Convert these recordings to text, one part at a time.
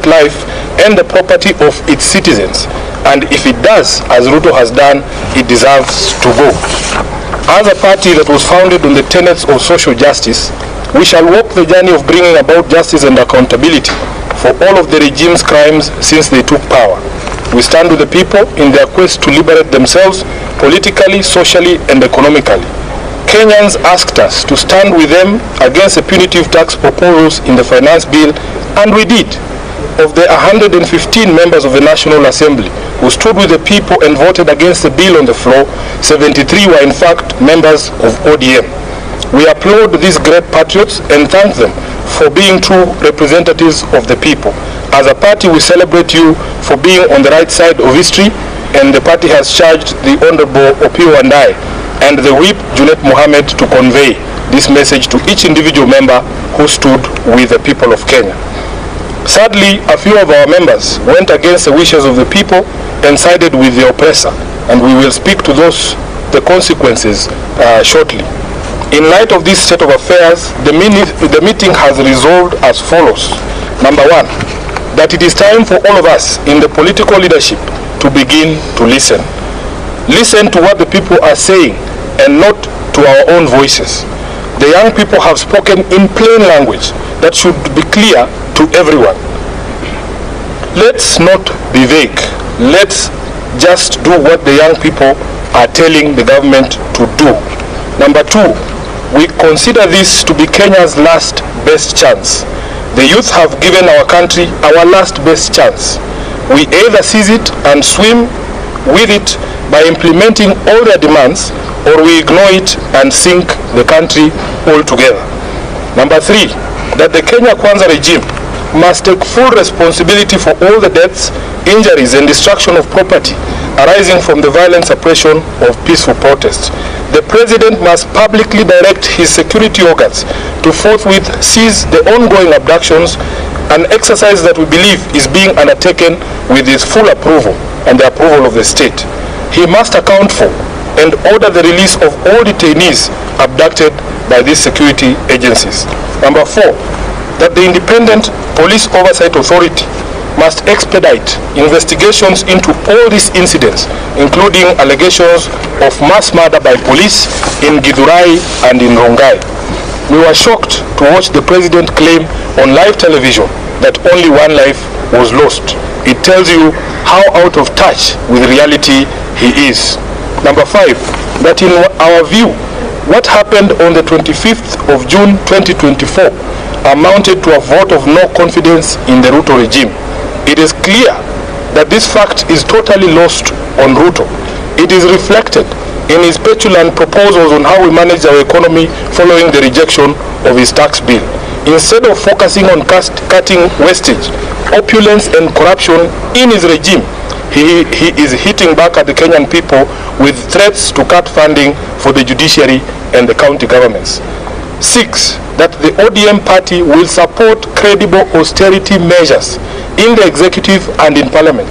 protect life and the property of its citizens. And if it does, as Ruto has done, it deserves to go. As a party that was founded on the tenets of social justice, we shall walk the journey of bringing about justice and accountability for all of the regime's crimes since they took power. We stand with the people in their quest to liberate themselves politically, socially, and economically. Kenyans asked us to stand with them against the punitive tax proposals in the finance bill, and we did. Of the 115 members of the National Assembly who stood with the people and voted against the bill on the floor, 73 were in fact members of ODM. We applaud these great patriots and thank them for being true representatives of the people. As a party, we celebrate you for being on the right side of history, and the party has charged the Honorable Opio and I and the Whip Junet Mohammed to convey this message to each individual member who stood with the people of Kenya. Sadly, a few of our members went against the wishes of the people and sided with the oppressor, and we will speak to the consequences shortly. In light of this state of affairs, the meeting has resolved as follows. Number one, that it is time for all of us in the political leadership to begin to listen. Listen to what the people are saying and not to our own voices. The young people have spoken in plain language that should be clear to everyone. Let's not be vague. Let's just do what the young people are telling the government to do. Number two, we consider this to be Kenya's last best chance. The youth have given our country our last best chance. We either seize it and swim with it by implementing all their demands, or we ignore it and sink the country altogether. Number three, that the Kenya Kwanza regime must take full responsibility for all the deaths, injuries, and destruction of property arising from the violent suppression of peaceful protests. The president must publicly direct his security organs to forthwith seize the ongoing abductions, an exercise that we believe is being undertaken with his full approval and the approval of the state. He must account for and order the release of all detainees abducted by these security agencies. Number four, that the Independent Police Oversight Authority must expedite investigations into all these incidents, including allegations of mass murder by police in Githurai and in Rongai. We were shocked to watch the president claim on live television that only one life was lost. It tells you how out of touch with reality he is. Number five, that in our view, what happened on the 25th of June 2024 amounted to a vote of no confidence in the Ruto regime. It is clear that this fact is totally lost on Ruto. It is reflected in his petulant proposals on how we manage our economy following the rejection of his tax bill. Instead of focusing on cutting wastage, opulence, and corruption in his regime, he is hitting back at the Kenyan people with threats to cut funding for the judiciary and the county governments. 6, that the ODM party will support credible austerity measures in the executive and in parliament.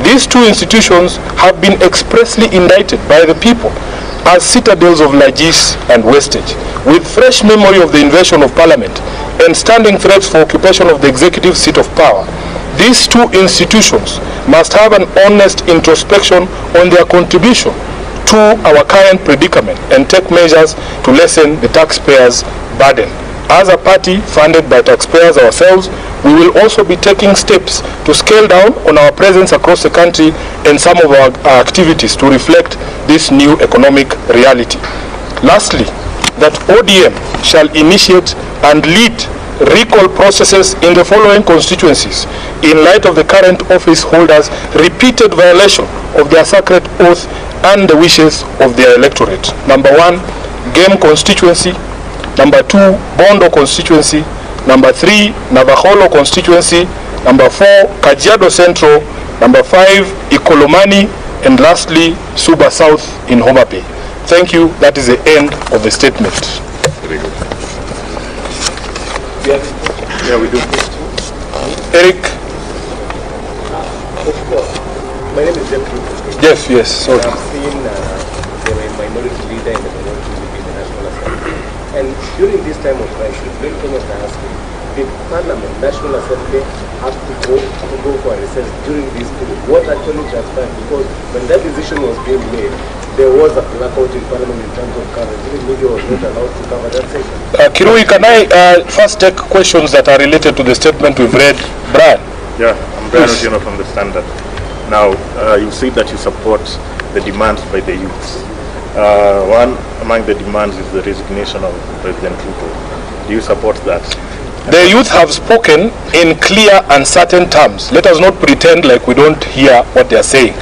These two institutions have been expressly indicted by the people as citadels of largesse and wastage, with fresh memory of the invasion of parliament and standing threats for occupation of the executive seat of power. These two institutions must have an honest introspection on their contribution to our current predicament and take measures to lessen the taxpayers' burden. As a party funded by taxpayers ourselves, we will also be taking steps to scale down on our presence across the country and some of our activities to reflect this new economic reality. Lastly, that ODM shall initiate and lead recall processes in the following constituencies in light of the current office holders' repeated violation of their sacred oath and the wishes of their electorate. Number 1, Game constituency. Number 2, Bondo constituency. Number 3, Navaholo constituency. Number 4, Kajiado Central. Number 5, Ikolomani. And lastly, Suba South in Homa Bay. Thank you. That is the end of the statement. Very good. Yeah, we do. Eric. My name is Jeff. Jeff, yes. Sorry. I've seen the minority leader in the minority league in the National Assembly. And during this time of crisis, very famous to ask you, the Parliament, National Assembly, have to go for a recess during this period? What actually transpired? Because when that decision was being made, there was a blackout in Parliament in terms of coverage. Even media was not allowed to cover that session. Kirui, can I first take questions that are related to the statement we've read? Brian? Yeah, I'm Brian Otieno from the Standard. Now, you say that you support the demands by the youths. One among the demands is the resignation of President Ruto. Do you support that? The youth have spoken in clear and certain terms. Let us not pretend like we don't hear what they are saying.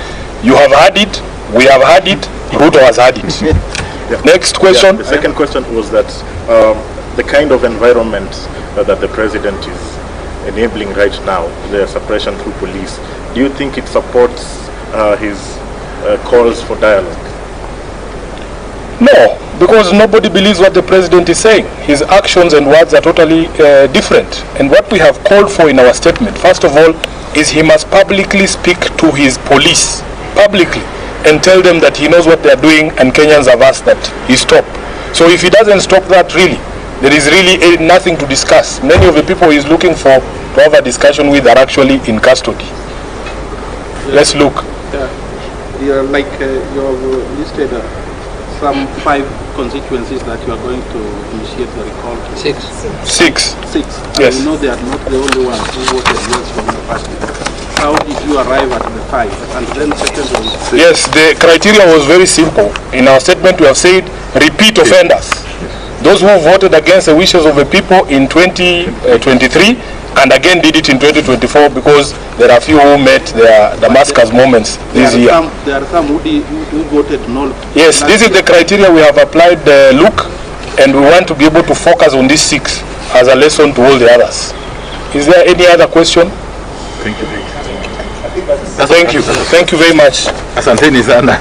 You have heard it, we have heard it, Ruto has heard it. Yeah. Next question. Yeah, the second question was that the kind of environment that the president is enabling right now, the suppression through police, do you think it supports his calls for dialogue? No, because nobody believes what the president is saying. His actions and words are totally different. And what we have called for in our statement, first of all, is he must publicly speak to his police, publicly, and tell them that he knows what they are doing and Kenyans have asked that he stop. So if he doesn't stop that, really, there is really nothing to discuss. Many of the people he is looking for to have a discussion with are actually in custody. Let's look. You have listed some 5 constituencies that you are going to initiate the recall to. 6. 6. Yes. You know they are not the only ones who voted yes from the party. How did you arrive at the 5? And then secondly, yes, the criteria was very simple. In our statement we have said repeat offenders. Those who voted against the wishes of the people in 2023 and again did it in 2024 because there are few who met their Damascus moments this year. There are some who voted no. Yes, this is the criteria we have applied, Luke, and we want to be able to focus on these 6 as a lesson to all the others. Is there any other question? Thank you. Thank you. Thank you very much. Asanteni sana.